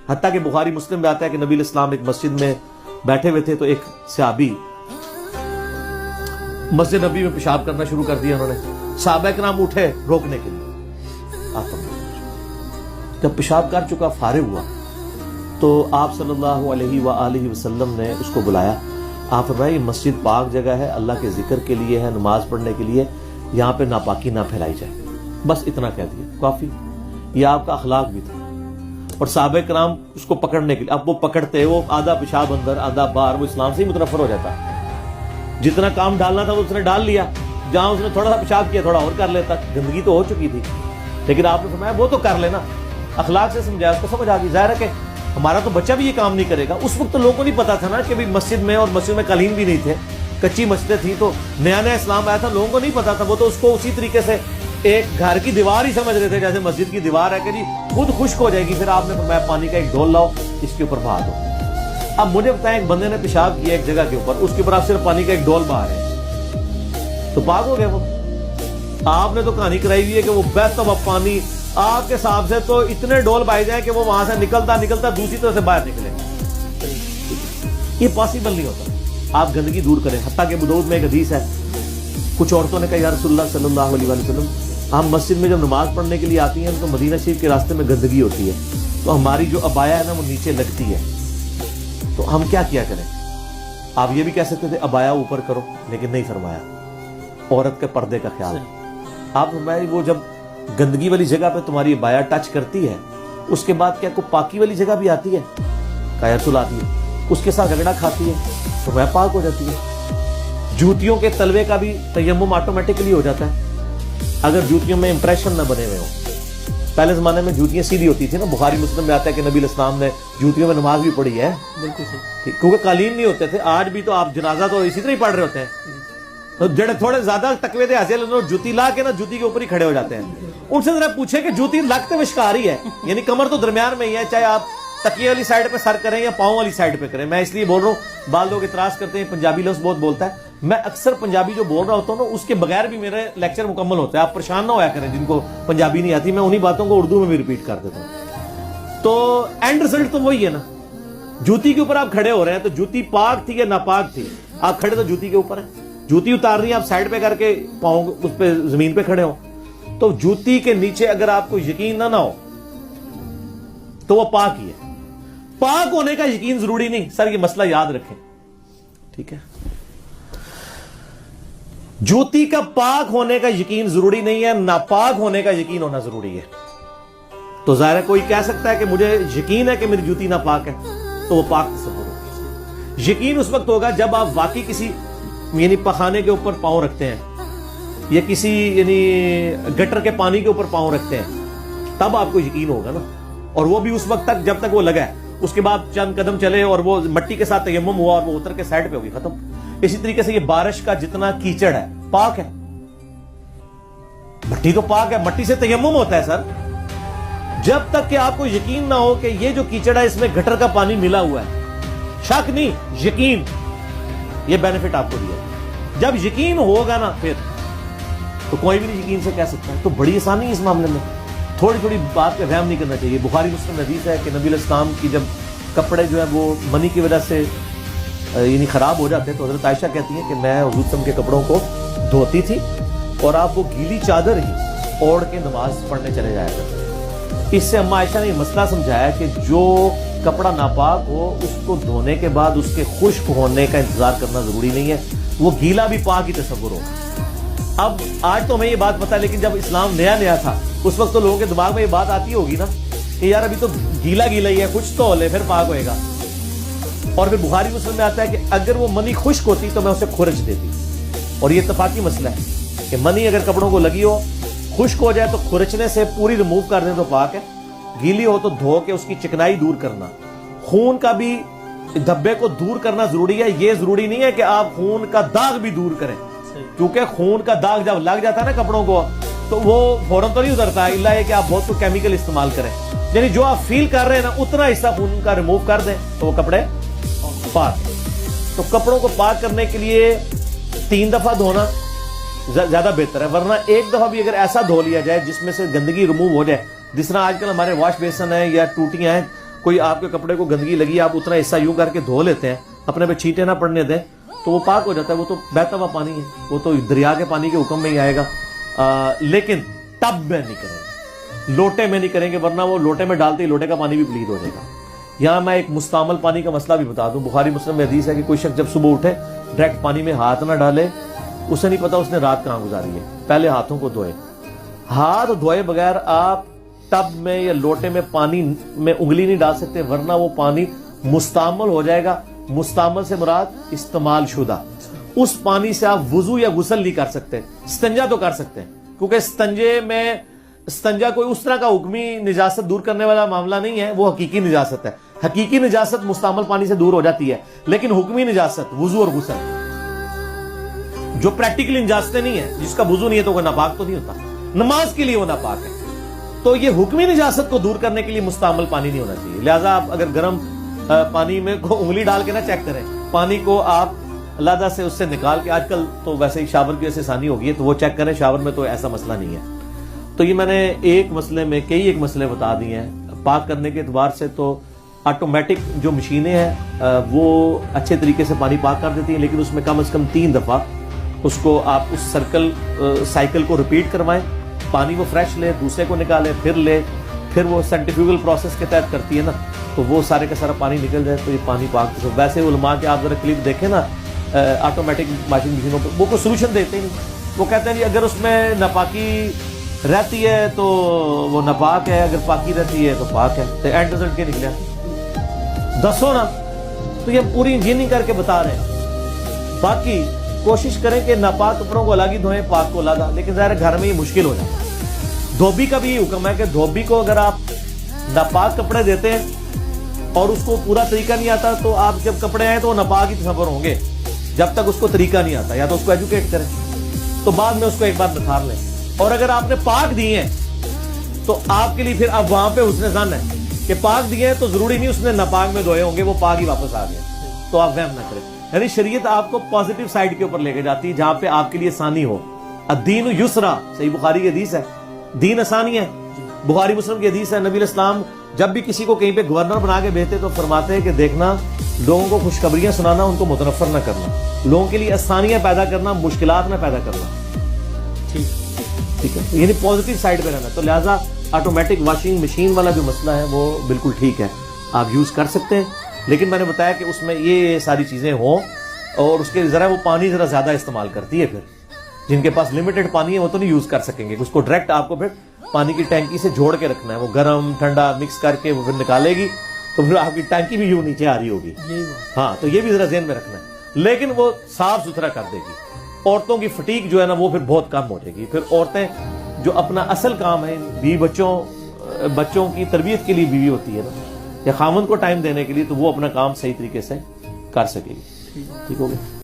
حتیٰ کہ بخاری مسلم میں آتا ہے کہ نبی علیہ السلام ایک مسجد میں بیٹھے ہوئے تھے تو ایک صحابی مسجد نبی میں پیشاب کرنا شروع کر دیا. انہوں نے صحابہ کرام اٹھے روکنے کے لیے. جب پیشاب کر چکا فارغ ہوا تو آپ صلی اللہ علیہ وآلہ وسلم نے اس کو بلایا. آپ فرمائے یہ مسجد پاک جگہ ہے, اللہ کے ذکر کے لیے ہے, نماز پڑھنے کے لیے, یہاں پہ ناپاکی نہ پھیلائی جائے. بس اتنا کہہ دیا کافی. یہ آپ کا اخلاق بھی تھا. اور صحابہ کرام اس کو پکڑنے کے لیے, اب وہ پکڑتے, وہ آدھا پیشاب اندر آدھا باہر, وہ اسلام سے ہی متنفر ہو جاتا. جتنا کام ڈالنا تھا وہ اس نے ڈال لیا, جہاں اس نے تھوڑا سا پیشاب کیا تھوڑا اور کر لیتا, گندگی تو ہو چکی تھی. لیکن آپ نے فرمایا وہ تو کر لینا, اخلاق سے سمجھایا, اس کو سمجھ آ گئی. ظاہر ہے کہ ہمارا تو بچہ بھی یہ کام نہیں کرے گا. اس وقت تو لوگوں کو نہیں پتا تھا نا کہ بھی مسجد میں, اور مسجد میں قالین بھی نہیں تھے, کچی مسجدیں تھیں, تو نیا نیا اسلام آیا تھا, لوگوں کو نہیں پتا تھا. وہ تو اس کو اسی طریقے سے ایک گھر کی دیوار ہی سمجھ رہے تھے جیسے مسجد کی دیوار ہے کہ جی خود خشک ہو جائے گی. پھر آپ نے فرمایا پانی کا ایک ڈول لاؤ, اس کے اوپر بہا دو. اب مجھے بتائیں ایک بندے نے پیشاب کیا ایک جگہ کے اوپر, اس کے اوپر آپ صرف پانی کا ایک ڈول بہا رہے ہیں, تو پاک ہو گئے وہ. آپ نے تو کہانی کرائی ہوئی ہے کہ وہ بیسٹ آف پانی آپ کے حساب سے تو اتنے ڈول بہائے جائیں کہ وہ وہاں سے نکلتا نکلتا دوسری طرف سے باہر نکلے. یہ پاسبل نہیں ہوتا. آپ گندگی دور کریں. حتیٰ کہ ابو داؤد میں ایک حدیث ہے, کچھ عورتوں نے کہا یا رسول اللہ صلی اللہ علیہ وسلم, ہم مسجد میں جب نماز پڑھنے کے لیے آتی ہیں تو مدینہ شریف کے راستے میں گندگی ہوتی ہے, تو ہماری جو عبایا ہے نا وہ نیچے لگتی ہے, تو ہم کیا کریں؟ آپ یہ بھی کہہ سکتے تھے عبایا اوپر کرو, لیکن نہیں فرمایا. عورت کے پردے کا خیال. آپ فرمایا وہ جب گندگی والی جگہ پہ تمہاری عبایا ٹچ کرتی ہے, اس کے بعد کیا کوئی پاکی والی جگہ بھی آتی ہے؟ کہا یا رسول آتی ہے. اس کے ساتھ رگڑا کھاتی ہے تو وہ پاک ہو جاتی ہے. جوتیوں کے تلوے کا بھی تیمم آٹومیٹکلی ہو جاتا ہے اگر جوتیوں میں امپریشن نہ بنے ہوئے ہوں. پہلے زمانے میں جوتیاں سیدھی ہوتی تھی نا. بخاری مسلم میں آتا ہے کہ نبی علیہ السلام نے جوتیوں میں نماز بھی پڑھی ہے. بالکل صحیح, کیونکہ قالین نہیں ہوتے تھے. آج بھی تو آپ جنازہ تو اسی طرح ہی پڑھ رہے ہوتے ہیں, تو جڑے تھوڑے زیادہ تقوی دے حاصل جوتی لا کے نا جوتی کے اوپر ہی کھڑے ہو جاتے ہیں. ان سے ذرا پوچھے کہ جوتی لگتے میں شکار ہی ہے, یعنی کمر تو درمیان میں ہی ہے, چاہے آپ تکیے والی سائڈ پہ سر کریں یا پاؤں والی سائڈ پہ کریں. میں اس لیے بول رہا ہوں, بعض لوگ اعتراض کرتے ہیں پنجابی لفظ بہت بولتا ہے. میں اکثر پنجابی جو بول رہا ہوتا ہوں نا اس کے بغیر بھی میرے لیکچر مکمل ہوتا ہے. آپ پریشان نہ ہویا کریں جن کو پنجابی نہیں آتی, میں انہی باتوں کو اردو میں بھی ریپیٹ کر دیتا ہوں. تو اینڈ رزلٹ تو وہی ہے نا. جوتی کے اوپر آپ کھڑے ہو رہے ہیں تو جوتی پاک تھی یا ناپاک تھی, آپ کھڑے تو جوتی کے اوپر ہیں. جوتی اتار رہی ہیں آپ سائڈ پہ کر کے پاؤں اس پہ زمین پہ کھڑے ہو, تو جوتی کے نیچے اگر آپ کو یقین نہ ہو تو وہ پاک ہی ہے. پاک ہونے کا یقین ضروری نہیں. سر یہ مسئلہ یاد رکھیں, ٹھیک ہے. جوتی کا پاک ہونے کا یقین ضروری نہیں ہے, ناپاک ہونے کا یقین ہونا ضروری ہے. تو ظاہر ہے کوئی کہہ سکتا ہے کہ مجھے یقین ہے کہ میری جوتی ناپاک ہے, تو وہ پاک تصور ہوگا. یقین اس وقت ہوگا جب آپ واقعی کسی یعنی پخانے کے اوپر پاؤں رکھتے ہیں یا کسی یعنی گٹر کے پانی کے اوپر پاؤں رکھتے ہیں, تب آپ کو یقین ہوگا نا. اور وہ بھی اس وقت تک جب تک وہ لگا ہے. اس کے بعد چند قدم چلے اور وہ مٹی کے ساتھ تیمم ہوا اور وہ اتر کے سائڈ پہ ہوگی, ختم. اسی طریقے سے یہ بارش کا جتنا کیچڑ ہے پاک ہے. مٹی تو پاک ہے, مٹی سے تیمم ہوتا ہے سر. جب تک کہ آپ کو یقین نہ ہو کہ یہ جو کیچڑ ہے اس میں گٹر کا پانی ملا ہوا ہے, شک نہیں یقین, یہ بینیفٹ آپ کو دیا. جب یقین ہوگا نا پھر تو کوئی بھی نہیں یقین سے کہہ سکتا ہے. تو بڑی آسانی ہے اس معاملے میں. تھوڑی تھوڑی بات پہ وہم نہیں کرنا چاہیے. بخاری مسلم حدیث ہے کہ نبی علیہ السلام کی جب کپڑے جو ہے وہ منی کی وجہ سے یعنی خراب ہو جاتے ہیں تو حضرت عائشہ کہتی ہیں کہ میں حضور صلی اللہ علیہ وسلم کے کپڑوں کو دھوتی تھی اور آپ وہ گیلی چادر ہی اوڑھ کے نماز پڑھنے چلے جایا کرتے. اس سے اما عائشہ نے یہ مسئلہ سمجھایا کہ جو کپڑا ناپاک ہو اس کو دھونے کے بعد اس کے خشک ہونے کا انتظار کرنا ضروری نہیں ہے, وہ گیلا بھی پاک ہی تصور ہوگا. اب آج تو ہمیں یہ بات پتا, لیکن جب اسلام نیا نیا تھا اس وقت تو لوگوں کے دماغ میں یہ بات آتی ہوگی نا کہ یار ابھی تو گیلا گیلا ہی ہے, کچھ تو ہو لے پھر پاک ہوئے گا. اور پھر بخاری مسلم میں آتا ہے کہ اگر وہ منی خشک ہوتی تو میں اسے کھرچ دیتی. اور یہ اتفاقی مسئلہ ہے کہ منی اگر کپڑوں کو لگی ہو خشک ہو جائے تو کھرچنے سے پوری ریموو کر دیں تو پاک ہے, گیلی ہو تو دھو کے اس کی چکنائی دور کرنا, خون کا بھی دھبے کو دور کرنا ضروری ہے. یہ ضروری نہیں ہے کہ آپ خون کا داغ بھی دور کریں, کیونکہ خون کا داغ جب لگ جاتا ہے نا کپڑوں کو تو وہ فوراً تو نہیں اترتا ہے, الا یہ کہ آپ بہت کچھ کیمیکل استعمال کریں. یعنی جو آپ فیل کر رہے ہیں نا اتنا حصہ خون کا ریموو کر دیں تو وہ کپڑے پاک. تو کپڑوں کو پاک کرنے کے لیے 3 دفعہ دھونا زیادہ بہتر ہے, ورنہ ایک دفعہ بھی اگر ایسا دھو لیا جائے جس میں سے گندگی ریموو ہو جائے, جس طرح آج کل ہمارے واش بیسن ہیں یا ٹوٹیاں ہیں کوئی آپ کے کپڑے کو گندگی لگی, آپ اتنا حصہ یوں کر کے دھو لیتے ہیں, اپنے پہ چھینٹے نہ پڑنے دیں, تو وہ پاک ہو جاتا ہے. وہ تو بہتا ہوا پانی ہے, وہ تو دریا کے پانی کے حکم میں ہی آئے گا. لیکن ٹب میں نہیں کریں گے, لوٹے میں نہیں کریں گے, ورنہ وہ لوٹے میں ڈالتے ہی لوٹے کا پانی بھی پلید ہو جائے گا. یہاں میں ایک مستعمل پانی کا مسئلہ بھی بتا دوں. بخاری مسلم میں حدیث ہے کہ کوئی شخص جب صبح اٹھے ڈائریکٹ پانی میں ہاتھ نہ ڈالے, اسے نہیں پتا اس نے رات کہاں گزاری ہے, پہلے ہاتھوں کو دھوئے. ہاتھ دھوئے بغیر آپ ٹب میں یا لوٹے میں پانی میں انگلی نہیں ڈال سکتے, ورنہ وہ پانی مستعمل ہو جائے گا. مستعمل سے مراد استعمال شدہ. اس پانی سے آپ وضو یا غسل نہیں کر سکتے, استنجا تو کر سکتے ہیں, کیونکہ استنجا کوئی اس طرح کا حکمی نجاست دور کرنے والا معاملہ نہیں ہے, وہ حقیقی نجاست ہے. حقیقی نجاست مستعمل پانی سے دور ہو جاتی ہے, لیکن حکمی نجاست وضو اور غسل جو پریکٹیکل نجاستیں نہیں ہیں, جس کا وضو نہیں ہے تو وہ ناپاک تو نہیں ہوتا, نماز کے لیے وہ ناپاک ہے. تو یہ حکمی نجاست کو دور کرنے کے لیے مستعمل پانی نہیں ہونا چاہیے. لہٰذا آپ اگر گرم پانی میں کو انگلی ڈال کے نہ چیک کریں, پانی کو آپ علیحدہ سے اس سے نکال کے, آج کل تو ویسے ہی شاور کی وجہ سے آسانی ہوگی ہے, تو وہ چیک کریں. شاور میں تو ایسا مسئلہ نہیں ہے. تو یہ میں نے ایک مسئلے میں ایک مسئلے بتا دیے ہیں. پاک کرنے کے اعتبار سے تو آٹومیٹک جو مشینیں ہیں وہ اچھے طریقے سے پانی پاک کر دیتی ہیں, لیکن اس میں کم از کم 3 دفعہ اس کو آپ اس سائیکل کو ریپیٹ کروائیں. پانی وہ فریش لے, دوسرے کو نکالے, پھر لے, پھر وہ سینٹریفیوگل پروسیس کے تحت کرتی ہے نا, تو وہ سارے کا سارا پانی نکل جائے, تو یہ پانی پاک. ویسے علماء کے آپ ذرا کلپ دیکھیں نا آٹومیٹک واشنگ مشینوں پہ, وہ کوئی سولوشن دیتے ہی نہیں. وہ کہتے ہیں جی اگر اس میں ناپاکی رہتی ہے تو وہ ناپاک ہے, اگر پاکی رہتی ہے تو پاک ہے. تو اینڈ رزلٹ کیا نکلیا دسو نا. تو یہ پوری انجینئرنگ کر کے بتا رہے ہیں. باقی کوشش کریں کہ ناپاک کپڑوں کو الگ ہی دھوئیں, پاک کو الگ, لیکن ظاہر گھر میں یہ مشکل ہو جاتا ہے. دھوبی کا بھی یہ حکم ہے کہ دھوبی کو اگر آپ ناپاک کپڑے دیتے ہیں اور اس کو پورا طریقہ نہیں آتا, تو آپ جب کپڑے آئیں تو وہ ناپاک ہی تصور ہوں گے جب تک اس کو طریقہ نہیں آتا. یا تو اس کو ایجوکیٹ کریں, تو بعد میں اس کو ایک بار نکھار لیں. اور اگر آپ نے پاک دیے ہیں تو آپ کے لیے پھر اب وہاں پہ حسن ظن ہے کہ پاک دیے ہیں تو ضروری نہیں اس نے ناپاک میں دھوئے ہوں گے, وہ پاک ہی واپس آ گئے, تو آپ وہم نہ کریں. یعنی شریعت آپ کو پازیٹیو سائڈ کے اوپر لے کے جاتی ہے, جہاں پہ آپ کے لیے آسانی ہو. الدین یسرا, صحیح بخاری کی حدیث ہے, دین آسانی ہے. بخاری مسلم کی حدیث ہے, نبی علیہ السلام جب بھی کسی کو کہیں پہ گورنر بنا کے بھیجتے تو فرماتے ہیں کہ دیکھنا, لوگوں کو خوشخبریاں سنانا, ان کو متنفر نہ کرنا, لوگوں کے لیے آسانیاں پیدا کرنا, مشکلات نہ پیدا کرنا. ٹھیک ہے, یعنی پازیٹیو سائڈ پہ رہنا. تو لہٰذا آٹومیٹک واشنگ مشین والا جو مسئلہ ہے وہ بالکل ٹھیک ہے, آپ یوز کر سکتے ہیں. لیکن میں نے بتایا کہ اس میں یہ ساری چیزیں ہوں, اور اس کے ذرا وہ پانی ذرا زیادہ استعمال کرتی ہے. پھر جن کے پاس لمیٹڈ پانی ہے وہ تو نہیں یوز کر سکیں گے. اس کو ڈائریکٹ آپ کو پھر پانی کی ٹینکی سے جوڑ کے رکھنا ہے, وہ گرم ٹھنڈا مکس کر کے وہ پھر نکالے گی, تو پھر آپ کی ٹینکی بھی یوں نیچے آ رہی ہوگی. ہاں, تو یہ بھی ذرا ذہن میں رکھنا ہے. لیکن وہ صاف ستھرا کر دے گی. عورتوں کی فٹیک جو ہے نا وہ پھر بہت کم ہو جائے گی. پھر عورتیں جو اپنا اصل کام ہے, بیوی بچوں کی تربیت کے لیے بیوی ہوتی ہے نا, یا خامند کو ٹائم دینے کے لیے, تو وہ اپنا کام صحیح طریقے سے کر سکے گی. ٹھیک ہو گیا.